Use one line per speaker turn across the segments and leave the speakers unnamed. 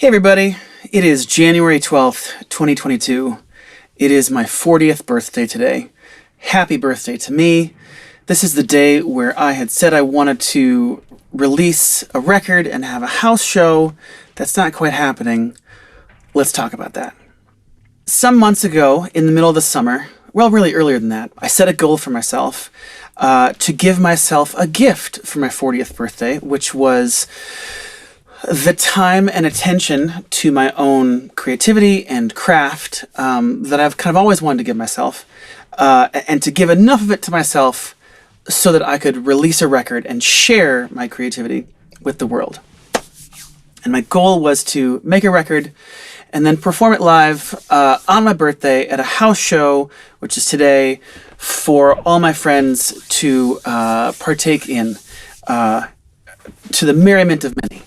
Hey everybody, it is January 12th, 2022. It is my 40th birthday today. Happy birthday to me. This is the day where I had said I wanted to release a record and have a house show. That's not quite happening. Let's talk about that. Some months ago, in the middle of the summer, well, really earlier than that, I set a goal for myself to give myself a gift for my 40th birthday, which was the time and attention to my own creativity and craft that I've kind of always wanted to give myself, and to give enough of it to myself so that I could release a record and share my creativity with the world. And my goal was to make a record and then perform it live on my birthday at a house show, which is today, for all my friends to partake in, to the merriment of many.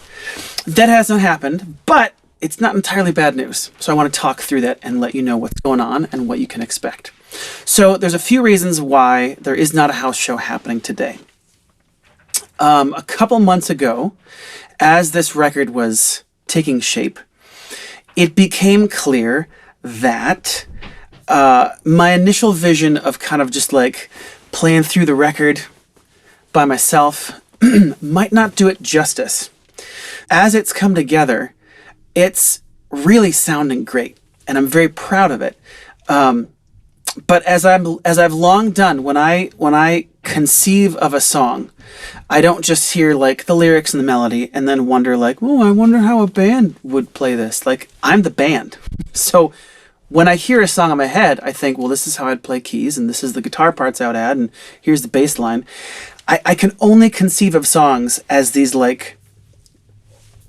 That hasn't happened, but it's not entirely bad news. So I want to talk through that and let you know what's going on and what you can expect. So there's a few reasons why there is not a house show happening today. A couple months ago, as this record was taking shape, it became clear that my initial vision of kind of just like playing through the record by myself might not do it justice. As it's come together, it's really sounding great, and I'm very proud of it. But as I've long done, when I conceive of a song, I don't just hear like the lyrics and the melody and then wonder like, oh, I wonder how a band would play this. Like, I'm the band. So when I hear a song in my head, I think, well, this is how I'd play keys, and this is the guitar parts I would add, and here's the bass line. I can only conceive of songs as these like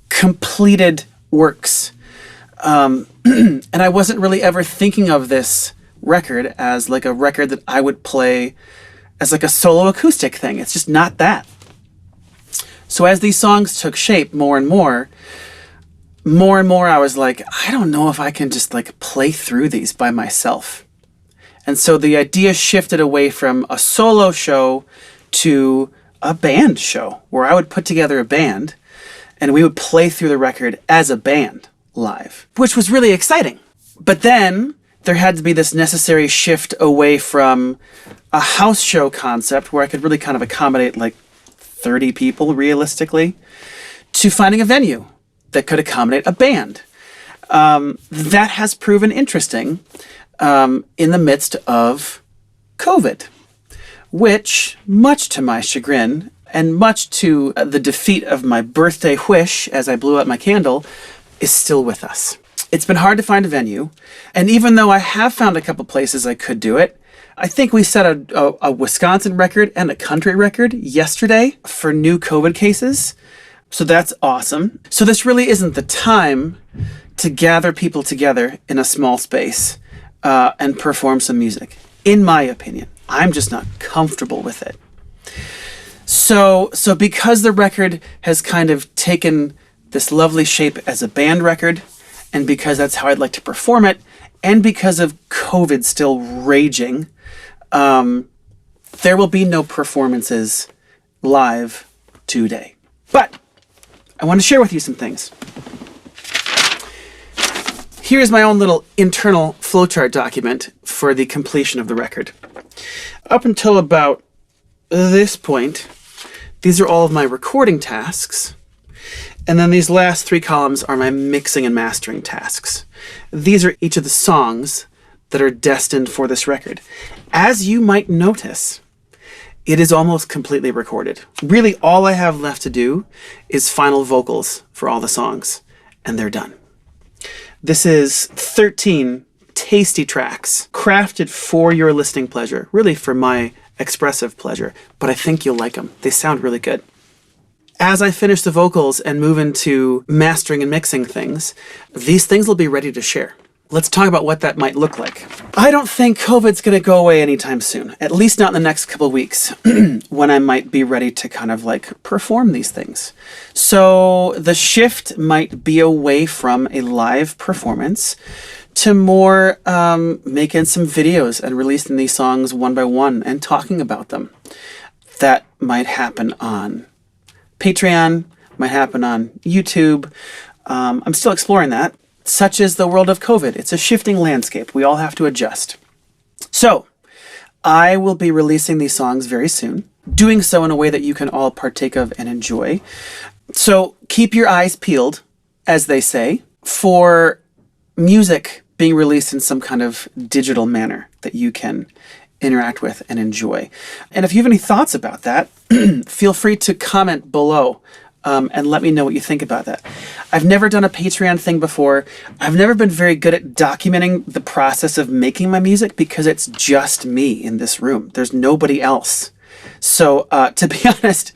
completed works. And I wasn't really ever thinking of this record as like a record that I would play as like a solo acoustic thing. It's just not that. So as these songs took shape more and more, I was like, I don't know if I can just like play through these by myself. And so the idea shifted away from a solo show to a band show where I would put together a band and we would play through the record as a band live, which was really exciting. But then there had to be this necessary shift away from a house show concept where I could really kind of accommodate like 30 people realistically, to finding a venue that could accommodate a band. That has proven interesting in the midst of COVID, which, much to my chagrin, and much to the defeat of my birthday wish as I blew out my candle, is still with us. It's been hard to find a venue, and even though I have found a couple places I could do it, I think we set a Wisconsin record and a country record yesterday for new COVID cases, so that's awesome. So this really isn't the time to gather people together in a small space and perform some music, in my opinion. I'm just not comfortable with it. So because the record has kind of taken this lovely shape as a band record, and because that's how I'd like to perform it, and because of COVID still raging, there will be no performances live today. But I want to share with you some things. Here's my own little internal flowchart document for the completion of the record. Up until about this point, these are all of my recording tasks, and then these last three columns are my mixing and mastering tasks. These are each of the songs that are destined for this record. As you might notice, it is almost completely recorded. Really, all I have left to do is final vocals for all the songs, and they're done. This is 13 tasty tracks crafted for your listening pleasure, really for my expressive pleasure, but I think you'll like them. They sound really good. As I finish the vocals and move into mastering and mixing things, these things will be ready to share. Let's talk about what that might look like. I don't think COVID's going to go away anytime soon, at least not in the next couple of weeks, when I might be ready to kind of like perform these things. So the shift might be away from a live performance to more making some videos and releasing these songs one by one and talking about them. That might happen on Patreon, might happen on YouTube. I'm still exploring that. Such is the world of COVID. It's a shifting landscape. We all have to adjust. So, I will be releasing these songs very soon, doing so in a way that you can all partake of and enjoy. So, keep your eyes peeled, as they say, for music being released in some kind of digital manner that you can interact with and enjoy. And if you have any thoughts about that, feel free to comment below. And let me know what you think about that. I've never done a Patreon thing before. I've never been very good at documenting the process of making my music because it's just me in this room. There's nobody else. So to be honest,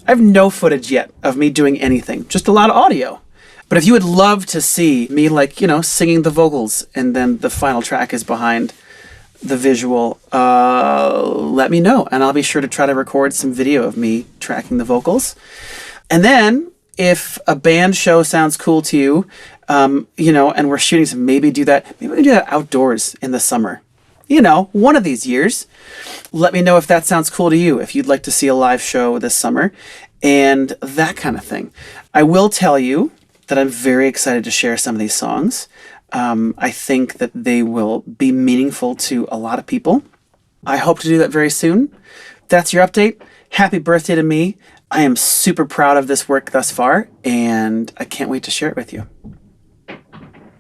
I have no footage yet of me doing anything, just a lot of audio. But if you would love to see me, like, singing the vocals and then the final track is behind the visual, let me know. And I'll be sure to try to record some video of me tracking the vocals. And then, if a band show sounds cool to you, and we're shooting some, maybe do that outdoors in the summer. One of these years. Let me know if that sounds cool to you, if you'd like to see a live show this summer, and that kind of thing. I will tell you that I'm very excited to share some of these songs. I think that they will be meaningful to a lot of people. I hope to do that very soon. That's your update. Happy birthday to me. I am super proud of this work thus far, and I can't wait to share it with you.